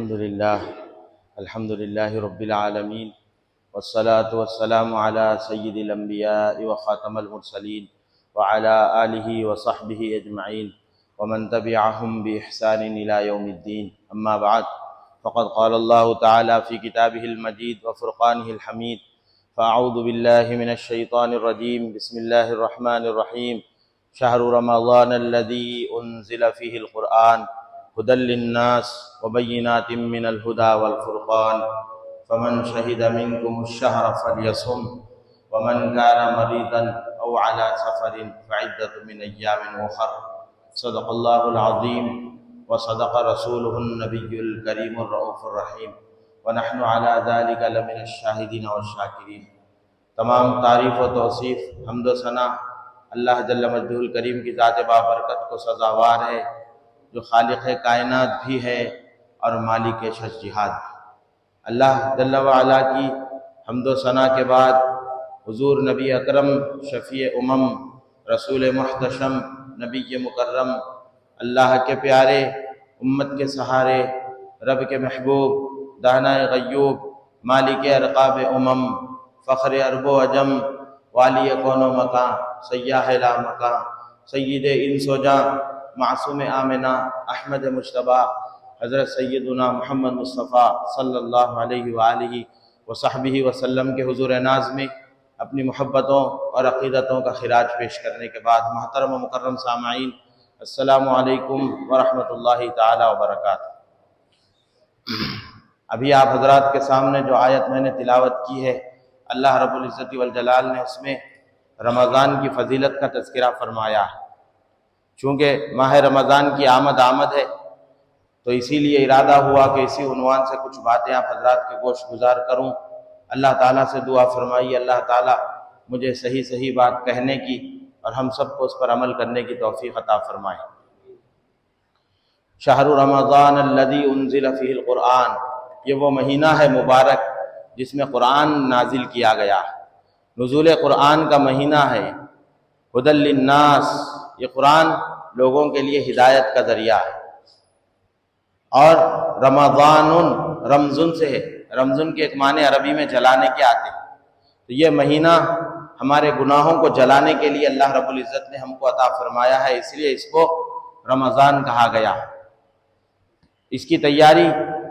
الحمد للہ رب العالمین والصلاة والسلام علی سید الانبیاء وخاتم المرسلین وعلی آلہ وصحبہ اجمعین ومن تبعہم بإحسان الی یوم الدین اما بعد فقد قال اللہ تعالی فی کتابہ المجید وفرقانہ الحمید فاعوذ باللہ من الشیطان الرجیم بسم اللہ الرحمن الرحیم شہر رمضان الذی انزل فیہ القرآن هدى للناس وبينات من الهدى والفرقان فمن شهد منكم الشهر فليصم ومن كان مريضا أو على سفر فعدة من أيام أخر صدق الله العظيم وصدق رسوله النبي الكريم الرؤوف الرحيم ونحن على ذلك لمن الشاهدين والشاكرين۔ تمام تعریف و توصیف حمد و ثنا اللہ جل مجدہ الکریم کی ذات بابرکت کو سزاوار ہے، جو خالق کائنات بھی ہے اور مالک شش جہاد بھی۔ اللہ جل وعلا کی حمد و ثنا کے بعد حضور نبی اکرم شفیع امم رسول محتشم نبی مکرم اللہ کے پیارے امت کے سہارے رب کے محبوب دانا غیوب مالک ارقاب امم فخر عرب و عجم والی کون و مکان سیاح لا مکان سید انس و جاں معصوم آمنہ احمد مجتبی حضرت سیدنا محمد مصطفیٰ صلی اللہ علیہ وآلہ وصحبہ وسلم کے حضور ناز میں اپنی محبتوں اور عقیدتوں کا خراج پیش کرنے کے بعد محترم و مکرم سامعین، السلام علیکم ورحمۃ اللہ تعالی وبرکاتہ۔ ابھی آپ حضرات کے سامنے جو آیت میں نے تلاوت کی ہے، اللہ رب العزت والجلال نے اس میں رمضان کی فضیلت کا تذکرہ فرمایا ہے۔ چونکہ ماہ رمضان کی آمد ہے تو اسی لیے ارادہ ہوا کہ اسی عنوان سے کچھ باتیں آپ حضرات کے گوش گزار کروں۔ اللہ تعالیٰ سے دعا فرمائی اللہ تعالیٰ مجھے صحیح بات کہنے کی اور ہم سب کو اس پر عمل کرنے کی توفیق عطا فرمائے۔ شہر رمضان الذی انزل فیہ القرآن، یہ وہ مہینہ ہے مبارک جس میں قرآن نازل کیا گیا ہے، نزول قرآن کا مہینہ ہے۔ ھدی للناس، یہ قرآن لوگوں کے لیے ہدایت کا ذریعہ ہے۔ اور رمضان رمضان سے ہے، رمضان کے ایک معنی عربی میں جلانے کے آتے ہیں، تو یہ مہینہ ہمارے گناہوں کو جلانے کے لیے اللہ رب العزت نے ہم کو عطا فرمایا ہے، اس لیے اس کو رمضان کہا گیا ہے۔ اس کی تیاری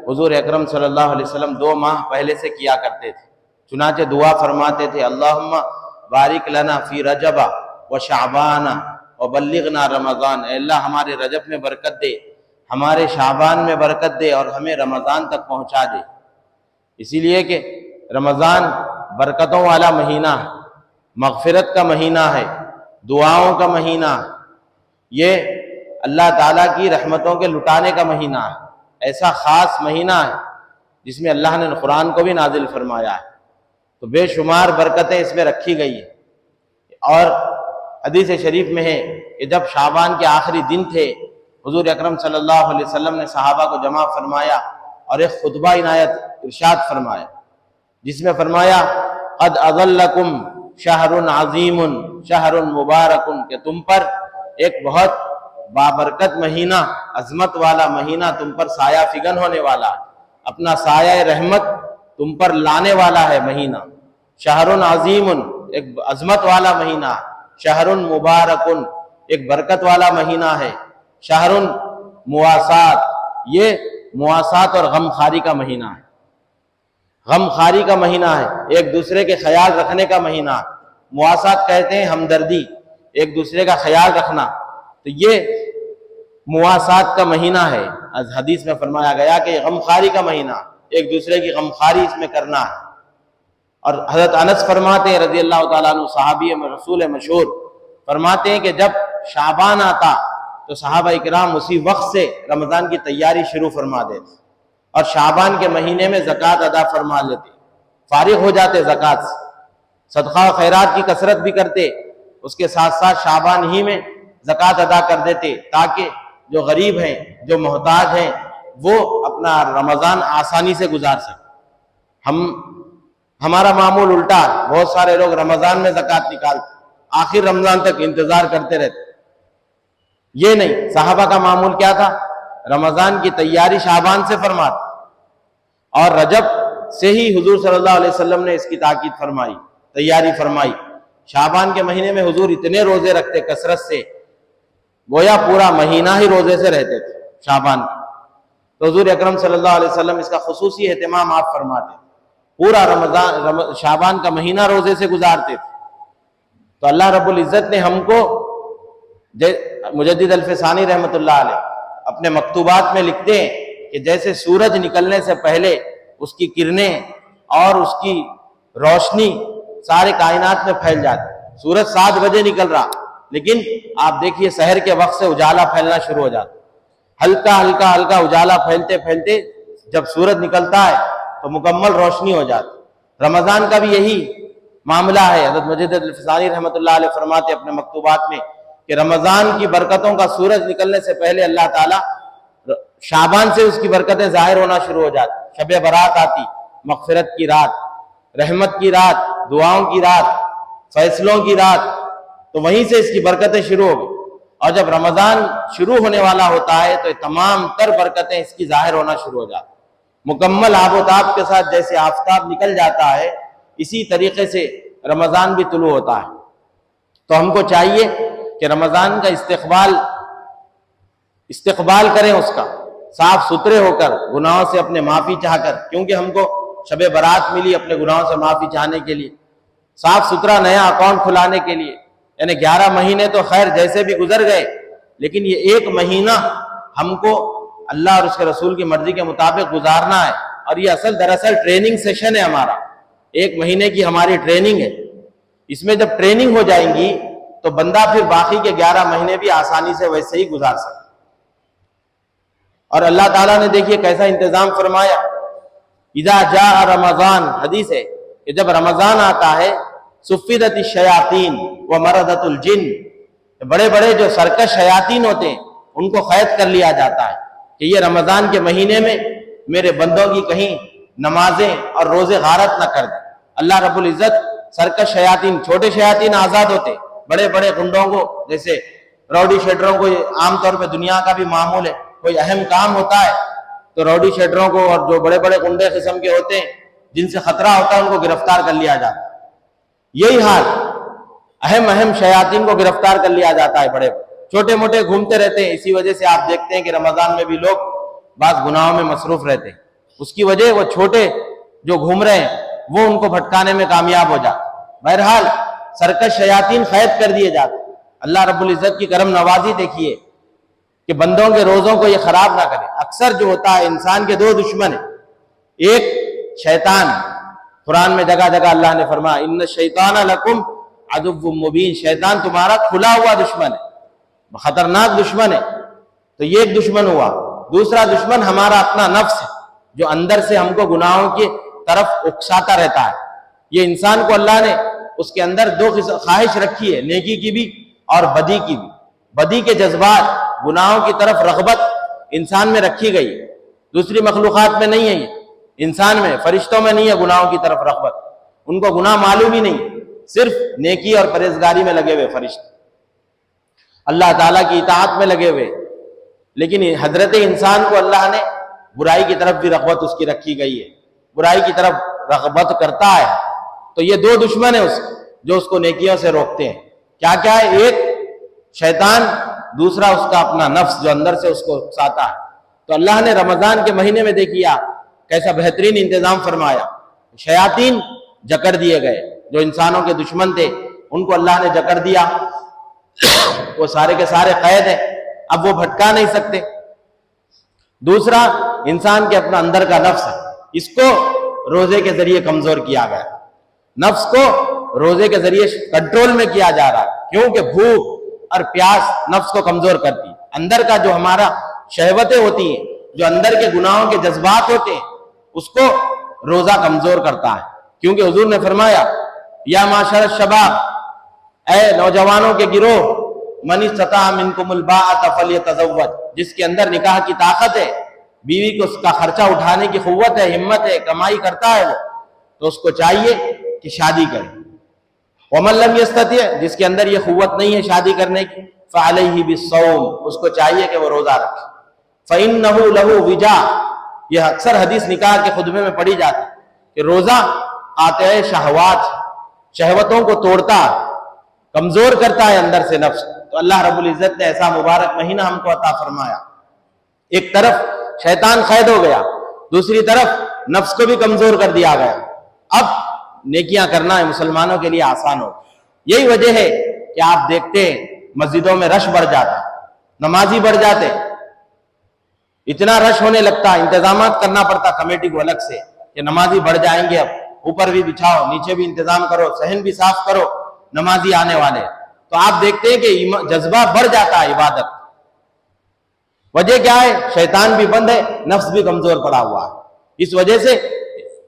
حضور اکرم صلی اللہ علیہ وسلم 2 ماہ پہلے سے کیا کرتے تھے، چنانچہ دعا فرماتے تھے اللہم بارک لنا فی رجب و شعبان وبلغنا رمضان، اے اللہ ہمارے رجب میں برکت دے، ہمارے شعبان میں برکت دے اور ہمیں رمضان تک پہنچا دے۔ اسی لیے کہ رمضان برکتوں والا مہینہ ہے، مغفرت کا مہینہ ہے، دعاؤں کا مہینہ ہے، یہ اللہ تعالیٰ کی رحمتوں کے لٹانے کا مہینہ ہے، ایسا خاص مہینہ ہے جس میں اللہ نے قرآن کو بھی نازل فرمایا ہے، تو بے شمار برکتیں اس میں رکھی گئی ہیں۔ اور حدیث شریف میں ہے کہ جب شعبان کے آخری دن تھے، حضور اکرم صلی اللہ علیہ وسلم نے صحابہ کو جمع فرمایا اور ایک خطبہ عنایت ارشاد فرمایا، جس میں فرمایا قد اظلکم شہر عظیم شہر مبارک، کہ تم پر ایک بہت بابرکت مہینہ، عظمت والا مہینہ تم پر سایہ فگن ہونے والا ہے، اپنا سایہ رحمت تم پر لانے والا ہے مہینہ۔ شہر عظیم، ایک عظمت والا مہینہ، شہر مبارک، ایک برکت والا مہینہ ہے، شہر مواسات، یہ مواسات اور غمخواری کا مہینہ ہے، غمخواری کا مہینہ ہے، ایک دوسرے کے خیال رکھنے کا مہینہ ہے۔ مواسات کہتے ہیں ہمدردی، ایک دوسرے کا خیال رکھنا، تو یہ مواسات کا مہینہ ہے۔ از حدیث میں فرمایا گیا کہ یہ غمخواری کا مہینہ، ایک دوسرے کی غمخواری اس میں کرنا ہے۔ اور حضرت انس فرماتے ہیں رضی اللہ تعالیٰ عنہ، صحابی رسول مشہور، فرماتے ہیں کہ جب شعبان آتا تو صحابہ اکرام اسی وقت سے رمضان کی تیاری شروع فرما دیتے اور شعبان کے مہینے میں زکوٰۃ ادا فرما لیتے، فارغ ہو جاتے زکوٰۃ سے، صدقہ و خیرات کی کثرت بھی کرتے، اس کے ساتھ ساتھ شعبان ہی میں زکوٰۃ ادا کر دیتے تاکہ جو غریب ہیں، جو محتاج ہیں، وہ اپنا رمضان آسانی سے گزار سکیں۔ ہمارا معمول الٹا، بہت سارے لوگ رمضان میں زکوٰۃ نکالتے، آخر رمضان تک انتظار کرتے رہتے۔ یہ نہیں، صحابہ کا معمول کیا تھا؟ رمضان کی تیاری شعبان سے فرماتے، اور رجب سے ہی حضور صلی اللہ علیہ وسلم نے اس کی تاکید فرمائی، تیاری فرمائی۔ شعبان کے مہینے میں حضور اتنے روزے رکھتے کثرت سے، گویا پورا مہینہ ہی روزے سے رہتے تھے شعبان کا۔ تو حضور اکرم صلی اللہ علیہ وسلم اس کا خصوصی اہتمام آپ فرماتے، پورا شعبان کا مہینہ روزے سے گزارتے تھے۔ تو اللہ رب العزت نے ہم کو، مجدد الفسانی رحمۃ اللہ علیہ اپنے مکتوبات میں لکھتے ہیں کہ جیسے سورج نکلنے سے پہلے اس کی کرنیں اور اس کی روشنی سارے کائنات میں پھیل جاتی، سورج 7 بجے نکل رہا لیکن آپ دیکھیے سحر کے وقت سے اجالا پھیلنا شروع ہو جاتا، ہلکا ہلکا ہلکا اجالا پھیلتے پھیلتے جب سورج نکلتا ہے تو مکمل روشنی ہو جاتی۔ رمضان کا بھی یہی معاملہ ہے۔ حضرت مجدد الفسانی رحمۃ اللہ علیہ فرماتے اپنے مکتوبات میں کہ رمضان کی برکتوں کا سورج نکلنے سے پہلے اللہ تعالیٰ شعبان سے اس کی برکتیں ظاہر ہونا شروع ہو جاتی، شب برات آتی، مغفرت کی رات، رحمت کی رات، دعاؤں کی رات، فیصلوں کی رات، تو وہیں سے اس کی برکتیں شروع ہو گئی۔ اور جب رمضان شروع ہونے والا ہوتا ہے تو تمام تر برکتیں اس کی ظاہر ہونا شروع ہو جاتی، مکمل آب و تاب کے ساتھ جیسے آفتاب نکل جاتا ہے اسی طریقے سے رمضان بھی طلوع ہوتا ہے۔ تو ہم کو چاہیے کہ رمضان کا استقبال کریں، اس کا صاف ستھرے ہو کر، گناہوں سے اپنے معافی چاہ کر، کیونکہ ہم کو شب برات ملی اپنے گناہوں سے معافی چاہنے کے لیے، صاف ستھرا نیا اکاؤنٹ کھلانے کے لیے۔ یعنی 11 مہینے تو خیر جیسے بھی گزر گئے، لیکن یہ ایک مہینہ ہم کو اللہ اور اس کے رسول کی مرضی کے مطابق گزارنا ہے۔ اور یہ دراصل ٹریننگ سیشن ہے ہمارا، 1 مہینے کی ہماری ٹریننگ ہے۔ اس میں جب ٹریننگ ہو جائیں گی تو بندہ پھر باقی کے 11 مہینے بھی آسانی سے ویسے ہی گزار سکتا۔ اور اللہ تعالیٰ نے دیکھیے کیسا انتظام فرمایا، اذا جاء رمضان، حدیث ہے کہ جب رمضان آتا ہے صفدت الشیاطین ومردت الجن، بڑے بڑے جو سرکش شیاطین ہوتے ہیں ان کو قید کر لیا جاتا ہے کہ یہ رمضان کے مہینے میں میرے بندوں کی کہیں نمازیں اور روزے غارت نہ کر دیں۔ اللہ رب العزت سرکش شیاطین، چھوٹے شیاطین آزاد ہوتے، بڑے بڑے گنڈوں کو، جیسے راؤڈی شیٹروں کو عام طور پہ دنیا کا بھی معمول ہے، کوئی اہم کام ہوتا ہے تو راؤڈی شیٹروں کو اور جو بڑے بڑے گنڈے قسم کے ہوتے ہیں جن سے خطرہ ہوتا ہے ان کو گرفتار کر لیا جاتا ہے۔ یہی حال اہم شیاطین کو گرفتار کر لیا جاتا ہے، بڑے چھوٹے موٹے گھومتے رہتے ہیں۔ اسی وجہ سے آپ دیکھتے ہیں کہ رمضان میں بھی لوگ بعض گناہوں میں مصروف رہتے ہیں، اس کی وجہ وہ چھوٹے جو گھوم رہے ہیں وہ ان کو بھٹکانے میں کامیاب ہو جاتے۔ بہرحال سرکش شیاطین قید کر دیے جاتے۔ اللہ رب العزت کی کرم نوازی دیکھیے کہ بندوں کے روزوں کو یہ خراب نہ کرے۔ اکثر جو ہوتا ہے انسان کے 2 دشمن ہیں، ایک شیطان، قرآن میں جگہ جگہ اللہ نے فرمایا ان الشیطان لکم عدو مبین، شیطان تمہارا کھلا ہوا دشمن ہے، خطرناک دشمن ہے۔ تو یہ ایک دشمن ہوا۔ دوسرا دشمن ہمارا اپنا نفس ہے جو اندر سے ہم کو گناہوں کی طرف اکساتا رہتا ہے۔ یہ انسان کو اللہ نے اس کے اندر 2 خواہش رکھی ہے، نیکی کی بھی اور بدی کی بھی۔ بدی کے جذبات، گناہوں کی طرف رغبت انسان میں رکھی گئی ہے، دوسری مخلوقات میں نہیں ہے، یہ انسان میں، فرشتوں میں نہیں ہے گناہوں کی طرف رغبت، ان کو گناہ معلوم ہی نہیں، صرف نیکی اور پرہیزگاری میں لگے ہوئے فرشتے، اللہ تعالیٰ کی اطاعت میں لگے ہوئے۔ لیکن حضرت انسان کو اللہ نے برائی کی طرف بھی رغبت اس کی رکھی گئی ہے، برائی کی طرف رغبت کرتا ہے۔ تو یہ 2 دشمن ہیں اس جو اس کو نیکیوں سے روکتے ہیں۔ کیا کیا ہے؟ ایک شیطان، دوسرا اس کا اپنا نفس جو اندر سے اس کو اکساتا ہے۔ تو اللہ نے رمضان کے مہینے میں دیکھیے کیسا بہترین انتظام فرمایا، شیاطین جکڑ دیے گئے، جو انسانوں کے دشمن تھے ان کو اللہ نے جکڑ دیا، وہ سارے کے سارے قید ہیں، اب وہ بھٹکا نہیں سکتے۔ دوسرا انسان کے اپنا اندر کا نفس ہے، اس کو روزے کے ذریعے کمزور کیا گیا، نفس کو روزے کے ذریعے کنٹرول میں کیا جا رہا ہے، کیونکہ بھوک اور پیاس نفس کو کمزور کرتی ہے۔ اندر کا جو ہمارا شہوتیں ہوتی ہیں، جو اندر کے گناہوں کے جذبات ہوتے ہیں، اس کو روزہ کمزور کرتا ہے، کیونکہ حضور نے فرمایا یا معاشر الشباب، اے نوجوانوں کے گروہ، من استطاع منکم الباءۃ فلیتزوج، جس کے اندر نکاح کی طاقت ہے، بیوی کو اس کا خرچہ اٹھانے کی قوت ہے، ہمت ہے، کمائی کرتا ہے وہ، تو اس کو چاہیے کہ شادی کرے۔ ومن لم یستطع، جس کے اندر یہ قوت نہیں ہے شادی کرنے کی، فعلیہ بالصوم، اس کو چاہیے کہ وہ روزہ رکھے۔ فإنہ لہ وجاء، یہ اکثر حدیث نکاح کے خطبے میں پڑھی جاتی کہ روزہ قاطع شہوات، شہوتوں کو توڑتا، کمزور کرتا ہے اندر سے نفس. تو اللہ رب العزت نے ایسا مبارک مہینہ ہم کو عطا فرمایا. ایک طرف شیطان قید ہو گیا، دوسری طرف نفس کو بھی کمزور کر دیا گیا. اب نیکیاں کرنا ہے مسلمانوں کے لیے آسان ہو. یہی وجہ ہے کہ آپ دیکھتے ہیں مسجدوں میں رش بڑھ جاتا، نمازی بڑھ جاتے، اتنا رش ہونے لگتا، انتظامات کرنا پڑتا کمیٹی کو الگ سے کہ نمازی بڑھ جائیں گے، اب اوپر بھی بچھاؤ، نیچے بھی انتظام کرو، صحن بھی صاف کرو، نمازی آنے والے. تو آپ دیکھتے ہیں کہ جذبہ بڑھ جاتا ہے عبادت. وجہ کیا ہے؟ شیطان بھی بند ہے، نفس بھی کمزور پڑا ہوا ہے. اس وجہ سے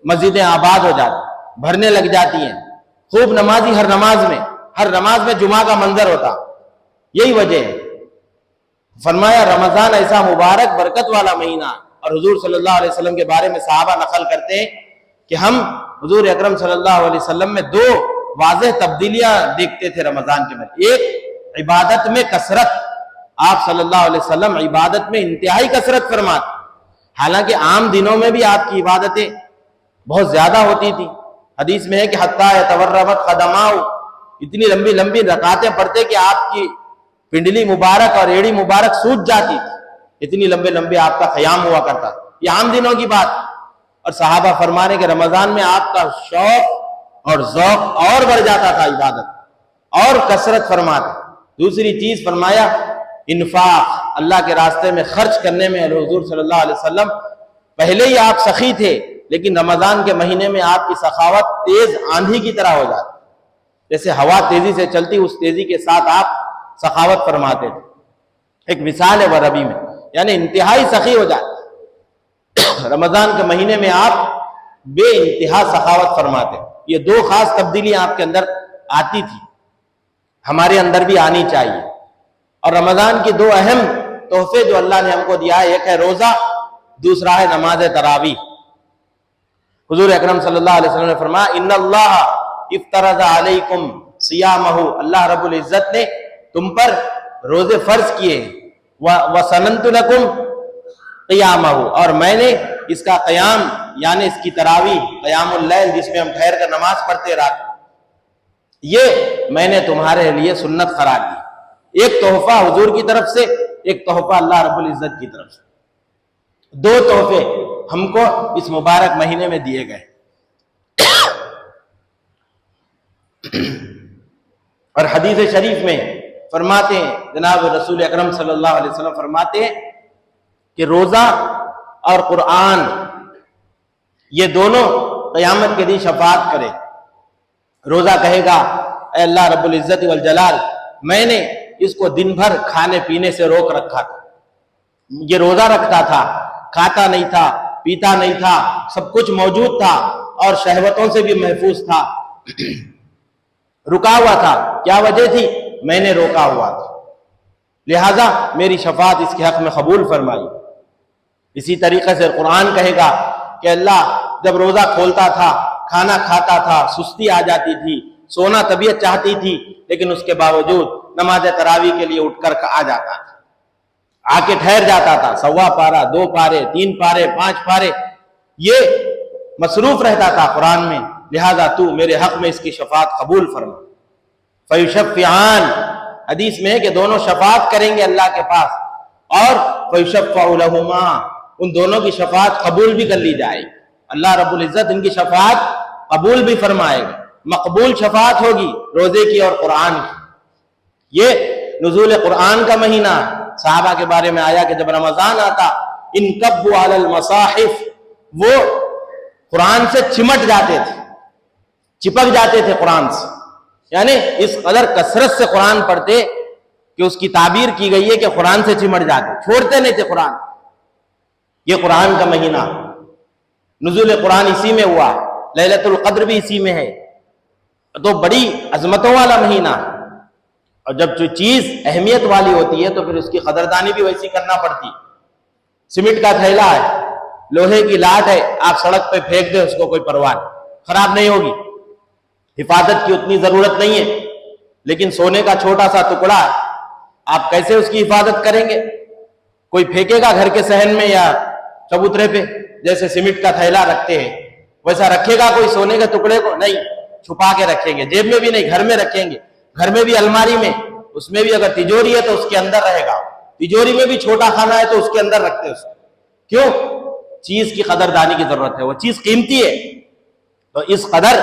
مسجدیں آباد ہو جاتی، بھرنے لگ جاتی ہیں، خوب نمازی ہر نماز میں جمعہ کا منظر ہوتا. یہی وجہ ہے. فرمایا رمضان ایسا مبارک برکت والا مہینہ. اور حضور صلی اللہ علیہ وسلم کے بارے میں صحابہ نقل کرتے ہیں کہ ہم حضور اکرم صلی اللہ علیہ وسلم میں دو واضح تبدیلیاں دیکھتے تھے رمضان کے مہینے. ایک عبادت میں کثرت، آپ صلی اللہ علیہ وسلم عبادت میں انتہائی کثرت فرماتے. حالانکہ عام دنوں میں بھی آپ کی عبادتیں بہت زیادہ ہوتی تھی. حدیث میں ہے کہ حتیٰ یتورمت قدماؤ، اتنی لمبی لمبی رکعتیں پڑھتے کہ آپ کی پنڈلی مبارک اور ایڑی مبارک سوج جاتی تھی، اتنی لمبے لمبے آپ کا قیام ہوا کرتا. یہ عام دنوں کی بات. اور صحابہ فرمانے کہ رمضان میں آپ کا شوق اور ذوق اور بڑھ جاتا تھا، عبادت اور کثرت فرماتے. دوسری چیز فرمایا انفاق، اللہ کے راستے میں خرچ کرنے میں. حضور صلی اللہ علیہ وسلم پہلے ہی آپ سخی تھے، لیکن رمضان کے مہینے میں آپ کی سخاوت تیز آندھی کی طرح ہو جاتی. جیسے ہوا تیزی سے چلتی، اس تیزی کے ساتھ آپ سخاوت فرماتے تھے. ایک مثال ہے وہ ربی میں، یعنی انتہائی سخی ہو جاتی. رمضان کے مہینے میں آپ بے انتہا سخاوت فرماتے. یہ دو خاص تبدیلیاں آپ کے اندر آتی تھی، ہمارے اندر بھی آنی چاہیے. اور رمضان کی دو اہم تحفے جو اللہ نے ہم کو دیا ہے، ایک ہے روزہ، دوسرا ہے نماز تراویح. حضور اکرم صلی اللہ علیہ وسلم نے فرمایا ان اللہ افترض علیکم صیامہ، اللہ رب العزت نے تم پر روزے فرض کیے. وسننت لکم قیامہ، اور میں نے اس کا قیام یعنی اس کی تراویح، قیام اللیل جس میں ہم ٹھہر کر نماز پڑھتے رات، یہ میں نے تمہارے لیے سنت قرار دی. ایک تحفہ حضور کی طرف سے، ایک تحفہ اللہ رب العزت کی طرف سے. دو تحفے ہم کو اس مبارک مہینے میں دیے گئے. اور حدیث شریف میں فرماتے ہیں، جناب رسول اکرم صلی اللہ علیہ وسلم فرماتے ہیں کہ روزہ اور قرآن یہ دونوں قیامت کے دن شفاعت کرے. روزہ کہے گا اے اللہ رب العزت والجلال، میں نے اس کو دن بھر کھانے پینے سے روک رکھا تھا، یہ روزہ رکھتا تھا، کھاتا نہیں تھا، پیتا نہیں تھا، سب کچھ موجود تھا اور شہوتوں سے بھی محفوظ تھا، رکا ہوا تھا. کیا وجہ تھی؟ میں نے روکا ہوا تھا، لہذا میری شفاعت اس کے حق میں قبول فرمائی. اسی طریقے سے قرآن کہے گا کہ اللہ جب روزہ کھولتا تھا، کھانا کھاتا تھا، سستی آ جاتی تھی، سونا طبیعت چاہتی تھی، لیکن اس کے باوجود نماز تراویح کے لیے اٹھ کر آ جاتا تھا، آ کے ٹھہر جاتا تھا. 1.25 پارہ، 2 پارے، 3 پارے، 5 پارے، یہ مصروف رہتا تھا قرآن میں. لہذا تو میرے حق میں اس کی شفاعت قبول فرما. فیشفعان، حدیث میں ہے کہ دونوں شفاعت کریں گے اللہ کے پاس، اور فیشفع لہما، ان دونوں کی شفاعت قبول بھی کر لی جائے گی. اللہ رب العزت ان کی شفاعت قبول بھی فرمائے گا. مقبول شفاعت ہوگی روزے کی اور قرآن کی. یہ نزول قرآن کا مہینہ. صحابہ کے بارے میں آیا کہ جب رمضان آتا انکبوا علی المصاحف، وہ قرآن سے چمٹ جاتے تھے، چپک جاتے تھے قرآن سے. یعنی اس قدر کثرت سے قرآن پڑھتے کہ اس کی تعبیر کی گئی ہے کہ قرآن سے چمٹ جاتے، چھوڑتے نہیں تھے قرآن. یہ قرآن کا مہینہ، نزول قرآن اسی میں ہوا، لیلۃ القدر بھی اسی میں ہے، تو بڑی عظمتوں والا مہینہ. اور جب جو چیز اہمیت والی ہوتی ہے تو پھر اس کی قدردانی بھی ویسی کرنا پڑتی. سیمنٹ کا تھیلا ہے، لوہے کی لاٹ ہے، آپ سڑک پہ پھینک دیں اس کو کوئی پرواہ نہیں، خراب نہیں ہوگی، حفاظت کی اتنی ضرورت نہیں ہے. لیکن سونے کا چھوٹا سا ٹکڑا ہے، آپ کیسے اس کی حفاظت کریں گے؟ کوئی پھینکے گا گھر کے صحن میں یا چبوترے پہ؟ جیسے سیمنٹ کا تھیلا رکھتے ہیں ویسا رکھے گا کوئی سونے کے ٹکڑے کو؟ نہیں، چھپا کے رکھیں گے، جیب میں بھی نہیں، گھر میں رکھیں گے، گھر میں بھی الماری میں، اس میں بھی اگر تجوری ہے تو اس کے اندر رہے گا، تجوری میں بھی چھوٹا خانہ ہے تو اس کے اندر رکھتے ہیں اس کو۔ کیوں؟ چیز کی قدردانی کی ضرورت ہے، وہ چیز قیمتی ہے۔ تو اس قدر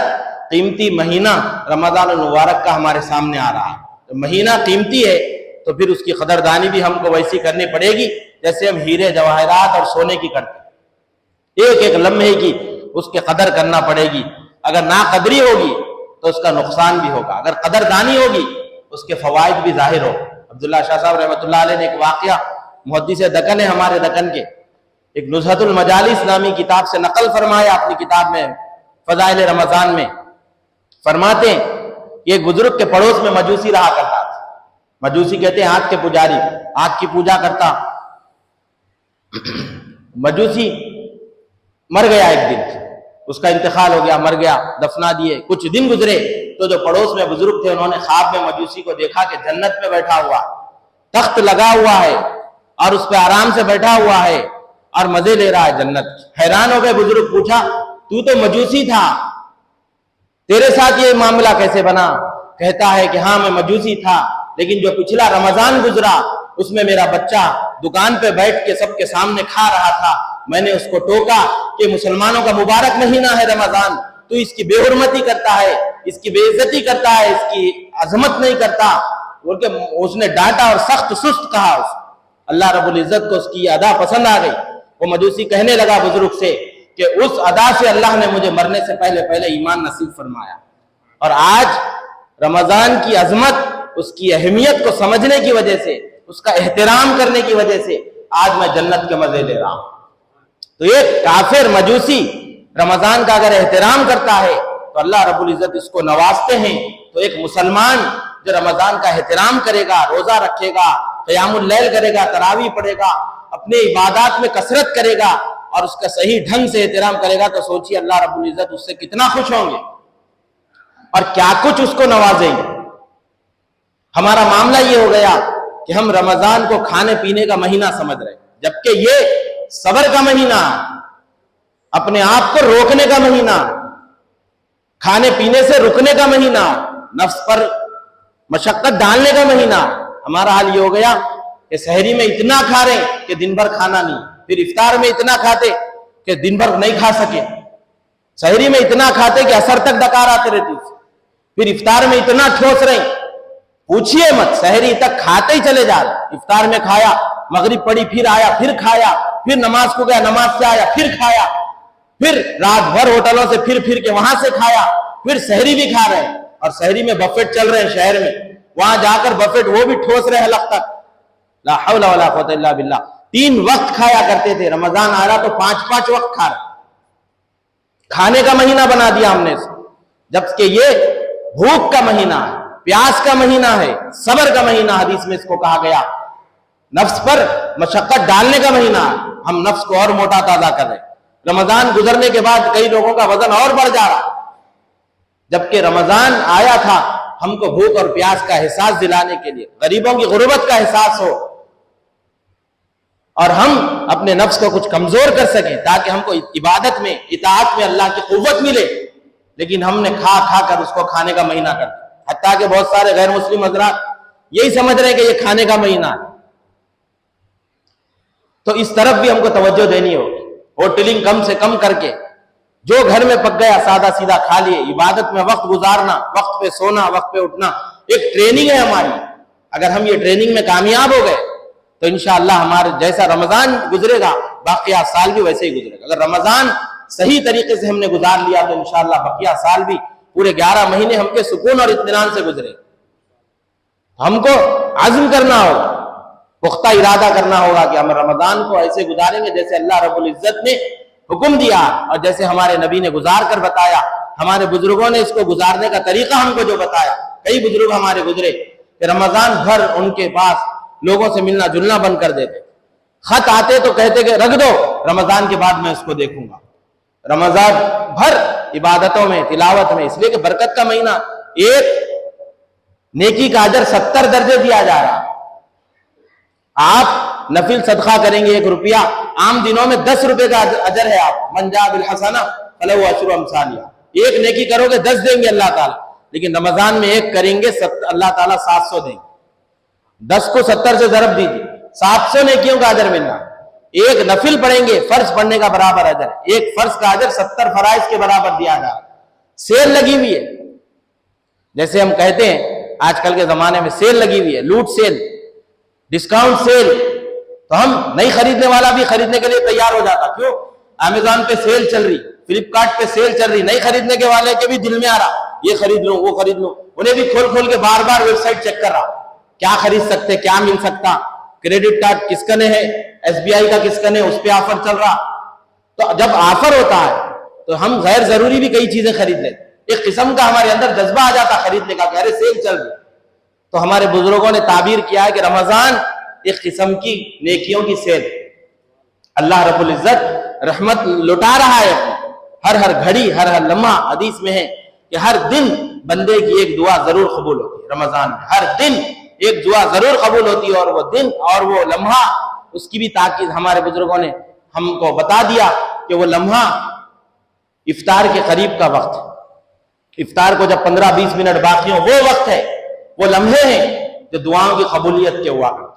قیمتی مہینہ رمضان المبارک کا ہمارے سامنے آ رہا ہے، تو مہینہ قیمتی ہے تو پھر اس کی قدردانی بھی ہم کو ویسی کرنی پڑے گی جیسے ہم ہیرے جواہرات اور سونے کی کرتے ہیں۔ ایک ایک لمحے کی اس کے قدر کرنا پڑے گی۔ اگر ناقدری ہوگی تو اس کا نقصان بھی ہوگا، اگر قدردانی ہوگی اس کے فوائد بھی ظاہر ہو۔ عبداللہ شاہ صاحب رحمۃ اللہ علیہ نے ایک واقعہ، محدث دکن ہے ہمارے دکن کے، ایک نزہۃ المجالس نامی کتاب سے نقل فرمایا اپنی کتاب میں فضائل رمضان میں، فرماتے ہیں کہ ایک بزرگ کے پڑوس میں مجوسی رہا کرتا تھا۔ مجوسی کہتے ہیں آگ کے پجاری، آگ کی پوجا کرتا۔ مجوسی مر گیا ایک دن، اس کا انتقال ہو گیا، مر گیا، دفنا دیے۔ کچھ دن گزرے تو جو پڑوس میں بزرگ تھے انہوں نے خواب میں مجوسی کو دیکھا کہ جنت میں بیٹھا ہوا، تخت لگا ہوا ہے اور اس پہ آرام سے بیٹھا ہوا ہے اور مزے لے رہا ہے جنت۔ حیران ہو گئے بزرگ، پوچھا تو مجوسی تھا، تیرے ساتھ یہ معاملہ کیسے بنا؟ کہتا ہے کہ ہاں میں مجوسی تھا، لیکن جو پچھلا رمضان گزرا اس میں میرا بچہ دکان پہ بیٹھ کے سب کے سامنے کھا رہا تھا، میں نے اس کو ٹوکا کہ مسلمانوں کا مبارک مہینہ ہے رمضان، تو اس کی بے حرمتی کرتا ہے، اس کی بے عزتی کرتا ہے، اس کی عظمت نہیں کرتا، بلکہ اس نے ڈانٹا اور سخت سست کہا۔ اللہ رب العزت کو اس کی ادا پسند آ گئی۔ وہ مجوسی کہنے لگا بزرگ سے کہ اس ادا سے اللہ نے مجھے مرنے سے پہلے ایمان نصیب فرمایا، اور آج رمضان کی عظمت، اس کی اہمیت کو سمجھنے کی وجہ سے، اس کا احترام کرنے کی وجہ سے آج میں جنت کے مزے لے رہا ہوں۔ تو ایک کافر مجوسی رمضان کا اگر احترام کرتا ہے تو اللہ رب العزت اس کو نوازتے ہیں۔ تو ایک مسلمان جو رمضان کا احترام کرے گا، روزہ رکھے گا، قیام اللیل کرے گا، تراویح پڑھے گا، اپنے عبادات میں کثرت کرے گا اور اس کا صحیح ڈھنگ سے احترام کرے گا، تو سوچیے اللہ رب العزت اس سے کتنا خوش ہوں گے اور کیا کچھ اس کو نوازیں گے۔ ہمارا معاملہ یہ ہو گیا کہ ہم رمضان کو کھانے پینے کا مہینہ سمجھ رہے ہیں، جبکہ یہ صبر کا مہینہ ہے، اپنے آپ کو روکنے کا مہینہ، کھانے پینے سے رکنے کا مہینہ، نفس پر مشقت ڈالنے کا مہینہ۔ ہمارا حال یہ ہو گیا کہ سحری میں اتنا کھا رہے ہیں کہ دن بھر کھانا نہیں، پھر افطار میں اتنا کھاتے کہ دن بھر نہیں کھا سکے، سحری میں اتنا کھاتے کہ اثر تک ڈکار آتے رہتی، پھر افطار میں اتنا ٹھوس رہے، پوچھئے مت، سحری تک کھاتے ہی چلے جا رہے۔ افطار میں کھایا، مغرب پڑی پھر آیا، پھر کھایا، پھر نماز کو گیا، نماز سے آیا پھر کھایا، پھر رات بھر ہوٹلوں سے پھر کے وہاں سے کھایا، پھر سحری بھی کھا رہے ہیں، اور سحری میں بفیٹ چل رہے ہیں شہر میں، وہاں جا کر بفیٹ وہ بھی ٹھوس رہے حلق تک۔ لا حول ولا قوت الا باللہ۔ 3 وقت کھایا کرتے تھے، رمضان آ رہا تو 5 وقت کھا رہے، کھانے کا مہینہ بنا دیا ہم نے اس کو، جبکہ یہ بھوک کا مہینہ ہے، پیاس کا مہینہ ہے، صبر کا مہینہ حدیث میں اس کو کہا گیا، نفس پر مشقت ڈالنے کا مہینہ ہے۔ ہم نفس کو اور موٹا تازہ کر رہے، رمضان گزرنے کے بعد کئی لوگوں کا وزن اور بڑھ جا رہا، جبکہ رمضان آیا تھا ہم کو بھوک اور پیاس کا احساس دلانے کے لیے، غریبوں کی غربت کا احساس ہو، اور ہم اپنے نفس کو کچھ کمزور کر سکیں تاکہ ہم کو عبادت میں، اطاعت میں اللہ کی قوت ملے۔ لیکن ہم نے کھا کر اس کو کھانے کا مہینہ کر دیا، حتیٰ کہ بہت سارے غیر مسلم حضرات یہی سمجھ رہے ہیں کہ یہ کھانے کا مہینہ ہے۔ تو اس طرف بھی ہم کو توجہ دینی ہوگی، ہوٹلنگ کم سے کم کر کے، جو گھر میں پک گیا سادہ سیدھا کھا لیے، عبادت میں وقت گزارنا، وقت پہ سونا، وقت پہ اٹھنا ایک ٹریننگ ہے ہماری۔ اگر ہم یہ ٹریننگ میں کامیاب ہو گئے تو انشاءاللہ ہمارے جیسا رمضان گزرے گا باقیہ سال بھی ویسے ہی گزرے گا۔ اگر رمضان صحیح طریقے سے ہم نے گزار لیا تو انشاءاللہ باقیہ سال بھی پورے 11 مہینے ہم کے سکون اور اطمینان سے گزرے۔ ہم کو عزم کرنا ہوگا، پختہ ارادہ کرنا ہوگا کہ ہم رمضان کو ایسے گزاریں گے جیسے اللہ رب العزت نے حکم دیا اور جیسے ہمارے نبی نے گزار کر بتایا، ہمارے بزرگوں نے اس کو گزارنے کا طریقہ ہم کو جو بتایا۔ کئی بزرگ ہمارے گزرے کہ رمضان بھر ان کے پاس لوگوں سے ملنا جلنا بند کر دیتے، خط آتے تو کہتے کہ رکھ دو، رمضان کے بعد میں اس کو دیکھوں گا۔ رمضان بھر عبادتوں میں، تلاوت میں، اس لیے کہ برکت کا مہینہ، ایک نیکی کا اجر 70 درجے دیا جا رہا۔ آپ نفل صدقہ کریں گے 1 روپیہ، عام دنوں میں 10 روپے کا اجر ہے. آپ من جاء بالحسنہ فلہ عشر امثالھا، ایک نیکی کرو گے 10 دیں گے اللہ تعالیٰ، لیکن رمضان میں ایک کریں گے اللہ تعالیٰ 700 دیں گے. 10 کو 70 سے ضرب دیجیے، 700 نیکیوں کا اجر ملنا. ایک نفل پڑھیں گے فرض پڑھنے کا برابر اجر، ایک فرض کا اجر 70 فرائض کے برابر دیا جا رہا ہے. سیل لگی ہوئی ہے، جیسے ہم کہتے ہیں آج کل کے زمانے میں سیل لگی ہوئی ہے، لوٹ سیل، ڈسکاؤنٹ سیل، تو ہم نہیں خریدنے والا بھی خریدنے کے لیے تیار ہو جاتا. کیوں؟ امیزون پہ سیل چل رہی، فلپکارٹ پہ سیل چل رہی، نہیں خریدنے کے والے کے بھی دل میں آ رہا یہ خرید لوں وہ خرید لوں، انہیں بھی کھول کھول کے بار بار ویب سائٹ چیک کر رہا کیا خرید سکتے، کیا مل سکتا، کریڈٹ کارڈ کس کا ہے، SBI کا کس کا ہے، اس پہ آفر چل رہا. تو جب آفر ہوتا ہے تو ہم غیر ضروری بھی کئی چیزیں خرید لیتے، ایک قسم کا ہمارے اندر جذبہ آ جاتا خریدنے کا کہ ارے سیل چل رہی. تو ہمارے بزرگوں نے تعبیر کیا ہے کہ رمضان ایک قسم کی نیکیوں کی سیل. اللہ رب العزت رحمت لٹا رہا ہے، ہر گھڑی ہر لمحہ. حدیث میں ہے کہ ہر دن بندے کی ایک دعا ضرور قبول ہوتی ہے. رمضان میں ہر دن ایک دعا ضرور قبول ہوتی ہے، اور وہ دن اور وہ لمحہ اس کی بھی تاکید ہمارے بزرگوں نے ہم کو بتا دیا کہ وہ لمحہ افطار کے قریب کا وقت ہے. افطار کو جب 15-20 منٹ باقی ہو، وہ وقت ہے، وہ لمحے ہیں جو دعاؤں کی قبولیت کے ہوا کرتے.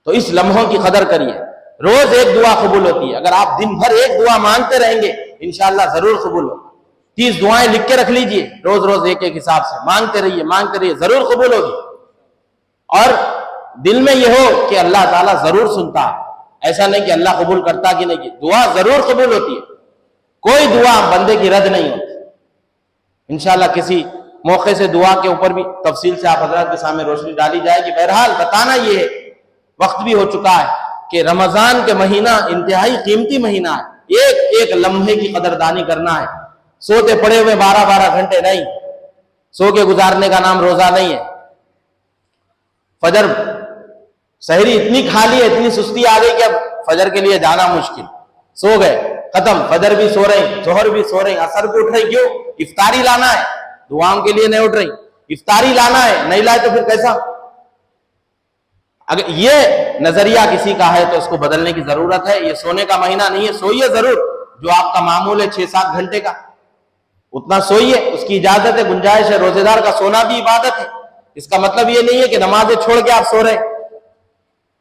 تو اس لمحوں کی قدر کریے. روز ایک دعا قبول ہوتی ہے، اگر آپ دن بھر ایک دعا مانگتے رہیں گے انشاءاللہ ضرور قبول ہوگی. 30 دعائیں لکھ کے رکھ لیجئے، روز روز ایک حساب سے مانگتے رہیے، ضرور قبول ہوگی. اور دل میں یہ ہو کہ اللہ تعالیٰ ضرور سنتا ہے، ایسا نہیں کہ اللہ قبول کرتا کہ نہیں، دعا ضرور قبول ہوتی ہے. کوئی دعا بندے کی رد نہیں ہوتی. انشاءاللہ کسی موقع سے دعا کے اوپر بھی تفصیل سے آپ حضرات کے سامنے روشنی ڈالی جائے گی. بہرحال بتانا یہ ہے، وقت بھی ہو چکا ہے کہ رمضان کے مہینہ انتہائی قیمتی مہینہ ہے. ایک ایک لمحے کی قدردانی کرنا ہے. سوتے پڑے ہوئے 12 گھنٹے نہیں، سو کے گزارنے کا نام روزہ نہیں ہے. فجر سحری اتنی کھا لی ہے، اتنی سستی آ گئی کہ اب فجر کے لیے جانا مشکل، سو گئے، ختم. فجر بھی سو رہے، ظہر بھی سو رہے، عصر بھی اٹھ رہی. کیوں؟ افطاری لانا ہے، دعاؤں کے لیے نہیں اٹھ رہی. افطاری لانا ہے، نہیں لائے تو پھر کیسا؟ اگر یہ نظریہ کسی کا ہے تو اس کو بدلنے کی ضرورت ہے. یہ سونے کا مہینہ نہیں ہے. سوئیے ضرور، جو آپ کا معمول ہے 6-7 گھنٹے کا اتنا سوئیے، اس کی اجازت ہے، گنجائش ہے. روزے دار کا سونا بھی عبادت ہے. اس کا مطلب یہ نہیں ہے کہ نمازیں چھوڑ کے آپ سو رہے.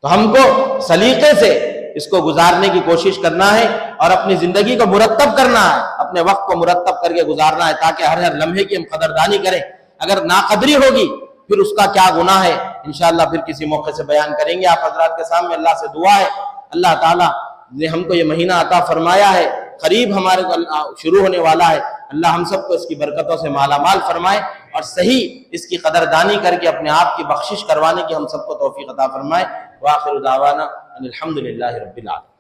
تو ہم کو سلیقے سے اس کو گزارنے کی کوشش کرنا ہے اور اپنی زندگی کو مرتب کرنا ہے، اپنے وقت کو مرتب کر کے گزارنا ہے، تاکہ ہر لمحے کی ہم قدردانی کریں. اگر ناقدری ہوگی پھر اس کا کیا گناہ ہے انشاءاللہ پھر کسی موقع سے بیان کریں گے آپ حضرات کے سامنے. اللہ سے دعا ہے اللہ تعالیٰ نے ہم کو یہ مہینہ عطا فرمایا ہے، قریب ہمارے کو شروع ہونے والا ہے. اللہ ہم سب کو اس کی برکتوں سے مالا مال فرمائے اور صحیح اس کی قدردانی کر کے اپنے آپ کی بخشش کروانے کی ہم سب کو توفیق عطا فرمائے. وآخر دعوانا ان الحمدللہ رب العالمین.